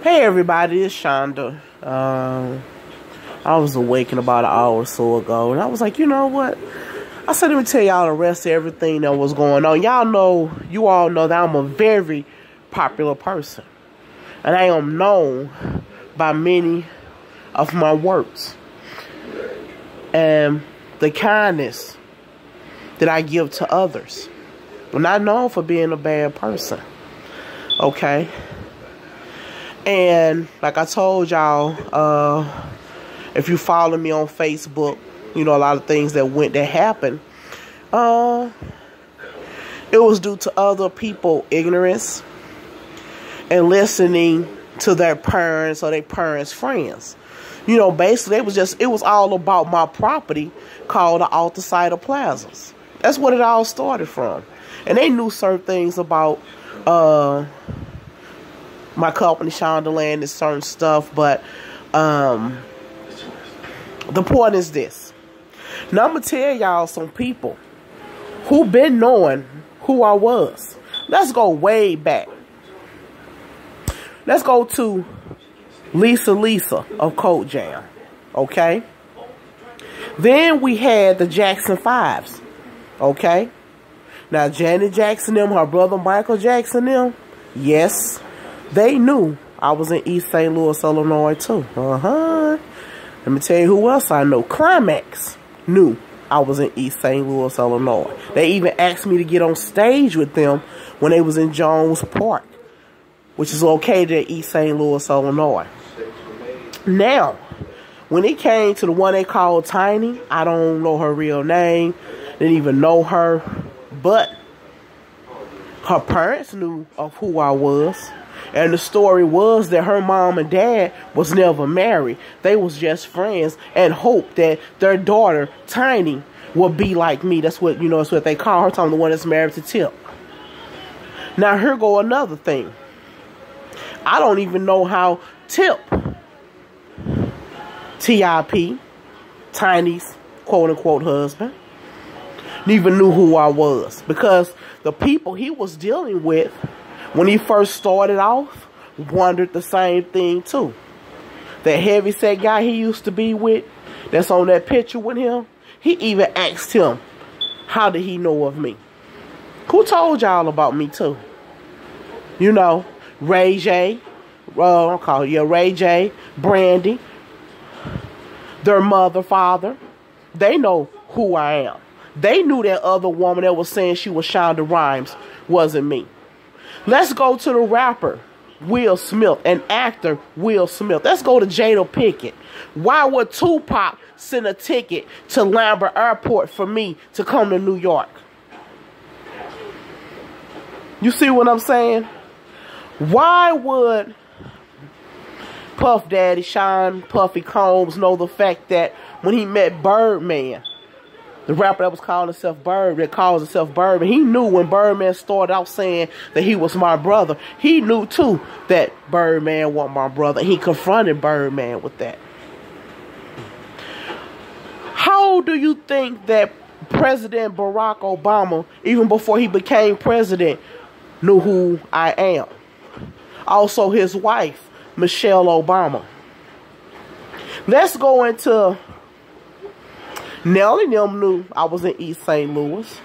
Hey everybody, it's Shonda. I was awakened about an hour or so ago, and I was like, you know what? I said, let me tell y'all the rest of everything that was going on. You all know that I'm a very popular person, and I am known by many of my works and the kindness that I give to others. I'm not known for being a bad person, okay? And like I told y'all, if you follow me on Facebook, you know a lot of things that happened. It was due to other people ignorance and listening to their parents or their parents' friends. You know, basically it was all about my property called the Alta Plazas. That's what it all started from. And they knew certain things about my company, Shonda Land, and certain stuff, but the point is this. Now I'm gonna tell y'all some people who been knowing who I was. Let's go way back. Let's go to Lisa of Code Jam. Okay? Then we had the Jackson 5s. Okay? Now Janet Jackson them, her brother Michael Jackson them, yes, they knew I was in East St. Louis, Illinois too. Let me tell you who else I know. Climax knew I was in East St. Louis, Illinois. They even asked me to get on stage with them when they was in Jones Park, which is located at East St. Louis, Illinois. Now, when it came to the one they called Tiny, I don't know her real name, didn't even know her, but her parents knew of who I was. And the story was that her mom and dad was never married. They was just friends and hoped that their daughter, Tiny, would be like me. That's what, you know, that's what they call her. I'm the one that's married to Tip. Now, here go another thing. I don't even know how Tip, T.I.P., Tiny's quote-unquote husband, even knew who I was. Because the people he was dealing with when he first started off wondered the same thing too. That heavyset guy he used to be with, that's on that picture with him, he even asked him, how did he know of me? Who told y'all about me too? You know, Ray J, Ray J, Brandy, their mother, father, they know who I am. They knew that other woman that was saying she was Shonda Rhimes wasn't me. Let's go to the rapper Will Smith and actor Will Smith. Let's go to Jada Pinkett. Why would Tupac send a ticket to Lambert Airport for me to come to New York? You see what I'm saying? Why would Puff Daddy Sean Puffy Combs know the fact that when he met Birdman, the rapper that was calling himself Bird, that calls himself Birdman, he knew when Birdman started out saying that he was my brother, he knew too that Birdman wasn't my brother. He confronted Birdman with that. How do you think that President Barack Obama, even before he became president, knew who I am? Also his wife, Michelle Obama. Let's go into Nelly and them knew I was in East St. Louis.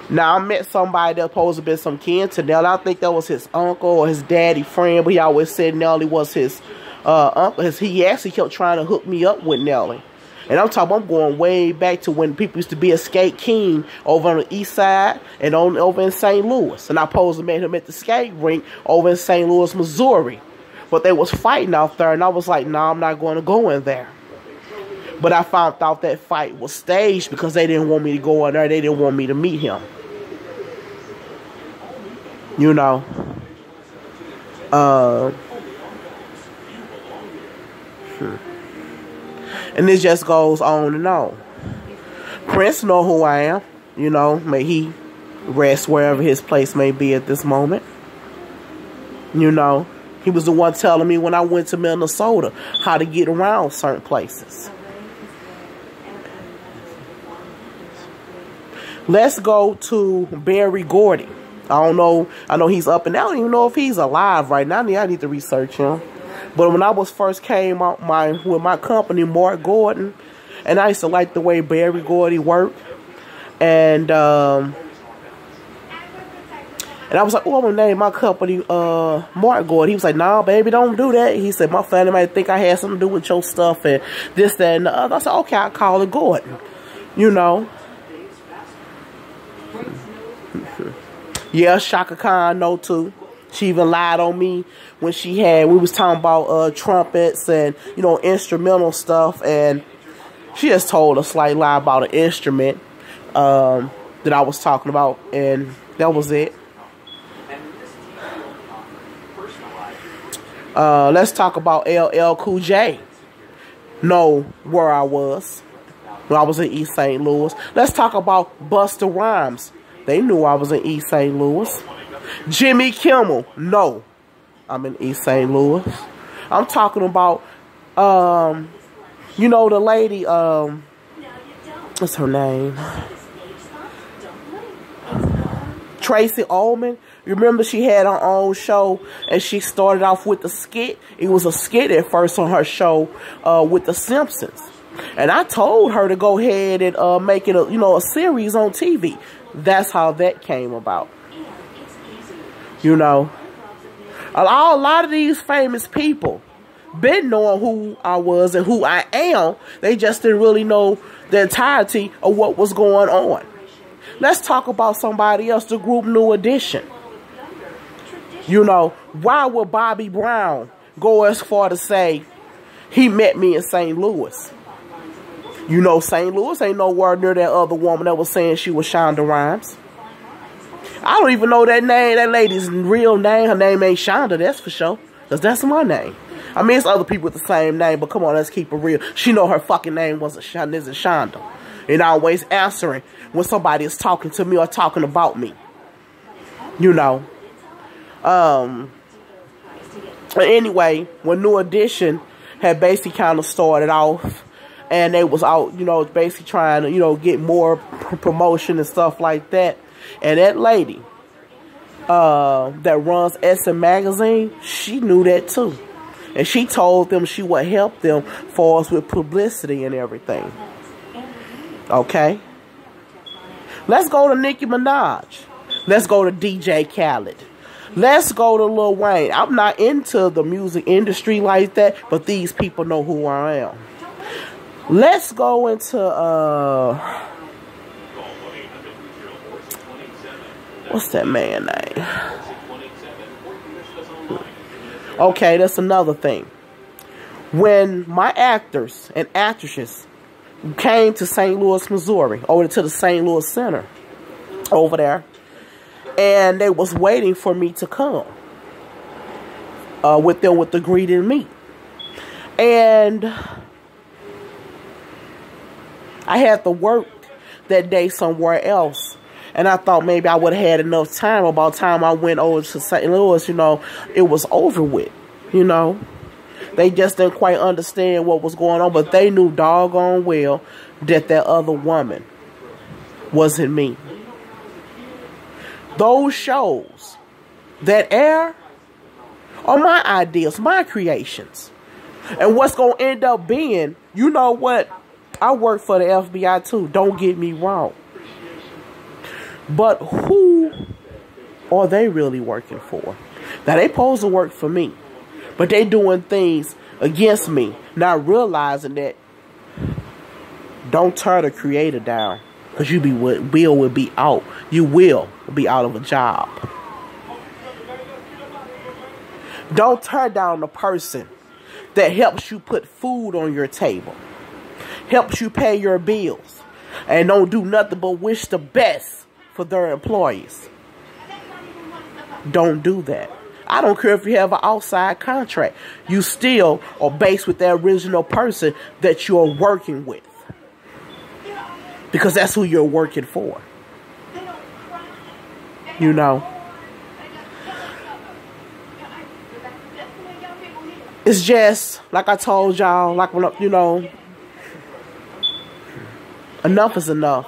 Now, I met somebody that supposed to be some kin to Nelly. I think that was his uncle or his daddy friend, but he always said Nelly was his uncle. He actually kept trying to hook me up with Nelly. And I'm going way back to when people used to be a skate king over on the east side and over in St. Louis. And I supposed to meet him at the skate rink over in St. Louis, Missouri. But they was fighting out there, and I was like, nah, I'm not going to go in there. But I found out that fight was staged because they didn't want me to go in there. They didn't want me to meet him. You know. And it just goes on and on. Prince know who I am. You know, may he rest wherever his place may be at this moment. You know, he was the one telling me when I went to Minnesota how to get around certain places. Let's go to Barry Gordy. I don't know. I know he's up and I don't even know if he's alive right now. I need to research him. But when I was first came out with my company, Mark Gordon, and I used to like the way Barry Gordy worked. And I was like, oh, I'm going to name my company Mark Gordon. He was like, nah, baby, don't do that. He said, my family might think I had something to do with your stuff and this, that, and the other. I said, okay, I'll call it Gordon. You know. Yeah, Shaka Khan know too. She even lied on me when we was talking about trumpets and, you know, instrumental stuff. And she just told a slight lie about an instrument that I was talking about. And that was it. Let's talk about LL Cool J. Know where I was when I was in East St. Louis. Let's talk about Busta Rhymes. They knew I was in East St. Louis. Jimmy Kimmel. No, I'm in East St. Louis. I'm talking about, you know, the lady, what's her name? Tracy Ullman. You remember she had her own show and she started off with the skit. It was a skit at first on her show with The Simpsons. And I told her to go ahead and make it a series on TV. That's how that came about. You know, a lot of these famous people been knowing who I was and who I am. They just didn't really know the entirety of what was going on. Let's talk about somebody else, the group New Edition. You know, why would Bobby Brown go as far to say he met me in St. Louis? You know, St. Louis ain't nowhere near that other woman that was saying she was Shonda Rhimes. I don't even know that name, that lady's real name. Her name ain't Shonda, that's for sure. Because that's my name. I mean, it's other people with the same name, but come on, let's keep it real. She know her fucking name wasn't Shonda. And always answering when somebody is talking to me or talking about me. You know. Anyway, when New Edition had basically kind of started off, and they was out, you know, basically trying to, you know, get more promotion and stuff like that. And that lady that runs SM Magazine, she knew that too. And she told them she would help them for us with publicity and everything. Okay? Let's go to Nicki Minaj. Let's go to DJ Khaled. Let's go to Lil Wayne. I'm not into the music industry like that, but these people know who I am. Let's go into, what's that man name? Okay, that's another thing. When my actors and actresses came to St. Louis, Missouri, over to the St. Louis Center, over there, and they was waiting for me to come with them with the greet and meet. And I had to work that day somewhere else. And I thought maybe I would have had enough time. About the time I went over to St. Louis, you know, it was over with, you know. They just didn't quite understand what was going on. But they knew doggone well that other woman wasn't me. Those shows that air are my ideas, my creations. And what's going to end up being, you know what? I work for the FBI too, don't get me wrong. But who are they really working for? Now, they supposed to work for me, but they doing things against me, not realizing that don't tear the creator down, because you will be out. You will be out of a job. Don't tear down the person that helps you put food on your table, helps you pay your bills, and don't do nothing but wish the best for their employees. Don't do that. I don't care if you have an outside contract. You still are based with the original person that you're working with, because that's who you're working for. You know. It's just, like I told y'all, like, when, you know, enough is enough.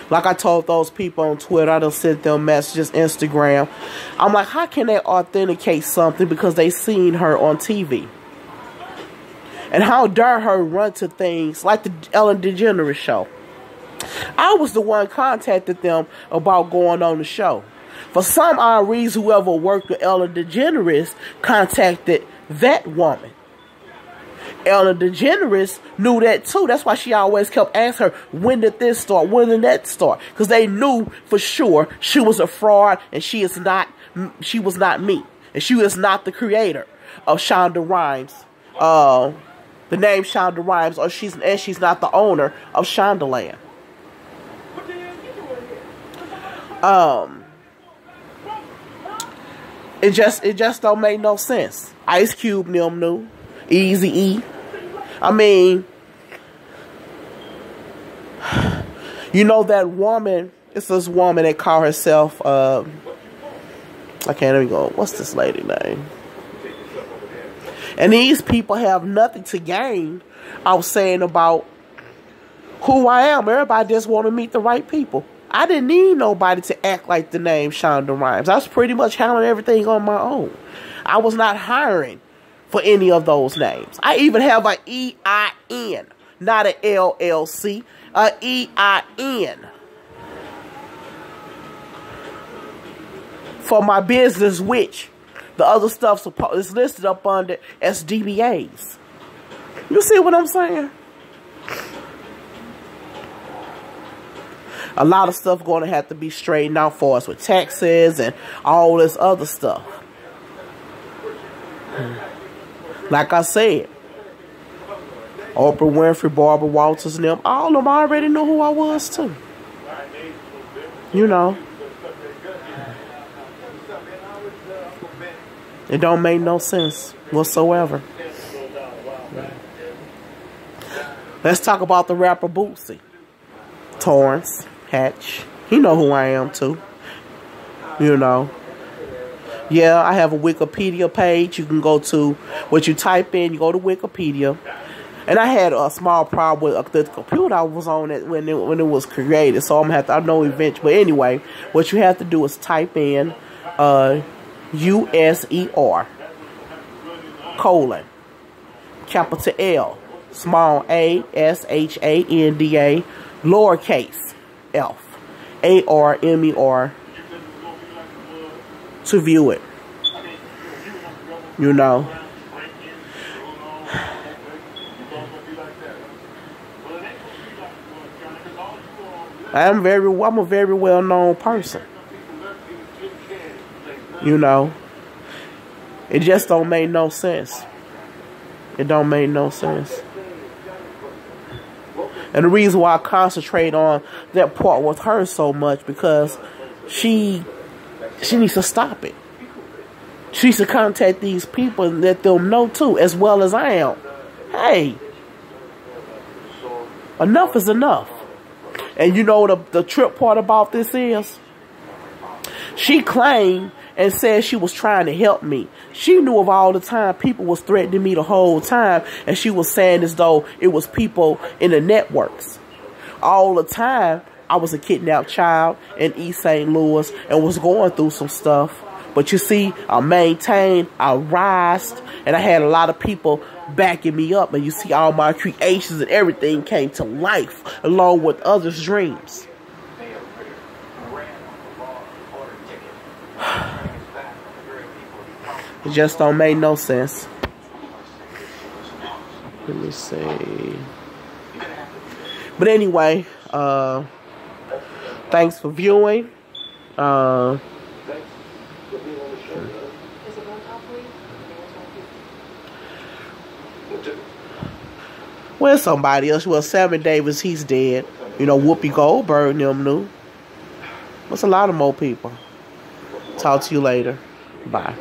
Like I told those people on Twitter, I done sent them messages, Instagram. I'm like, how can they authenticate something because they seen her on TV? And how dare her run to things like the Ellen DeGeneres show? I was the one contacted them about going on the show. For some odd reason, whoever worked with Ellen DeGeneres contacted that woman. Ellen DeGeneres knew that too. That's why she always kept asking her, when did this start? When did that start? Because they knew for sure she was a fraud and she was not me. And she is not the creator of Shonda Rhimes. The name Shonda Rhimes, or she's not the owner of Shondaland. It just don't make no sense. Ice Cube knew. Eazy-E. I mean, you know that woman, it's this woman that called herself, I can't even go, what's this lady name? And these people have nothing to gain. I was saying about who I am. Everybody just want to meet the right people. I didn't need nobody to act like the name Shonda Rhimes. I was pretty much handling everything on my own. I was not hiring for any of those names. I even have an EIN, not an LLC, an EIN for my business, which the other stuff is listed up under as DBAs. You see what I'm saying? A lot of stuff going to have to be straightened out for us with taxes and all this other stuff. Like I said, Oprah Winfrey, Barbara Walters, and them, all of them already knew who I was too. You know. It don't make no sense whatsoever. Let's talk about the rapper Bootsy. Torrance Hatch. He know who I am too. You know. Yeah, I have a Wikipedia page. You can go to what you type in. You go to Wikipedia. And I had a small problem with the computer I was on it when it was created. So I'm gonna have to, I know eventually. But anyway, what you have to do is type in USER colon capital L small a SHANDA lowercase f ARMER to view it. You know. I'm a very well known person. You know. It just don't make no sense. It don't make no sense. And the reason why I concentrate on that part with her so much, because she needs to stop it. She needs to contact these people and let them know too, as well as I am. Hey, enough is enough. And you know the trip part about this is, she claimed and said she was trying to help me. She knew of all the time people was threatening me the whole time, and she was saying as though it was people in the networks. All the time, I was a kidnapped child in East St. Louis and was going through some stuff. But you see, I maintained, I rised, and I had a lot of people backing me up. And you see, all my creations and everything came to life along with others' dreams. It just don't make no sense. Let me see. But anyway, thanks for viewing. Well, somebody else. Well, Sammy Davis, he's dead. You know, Whoopi Goldberg and them knew. What's a lot of more people. Talk to you later. Bye.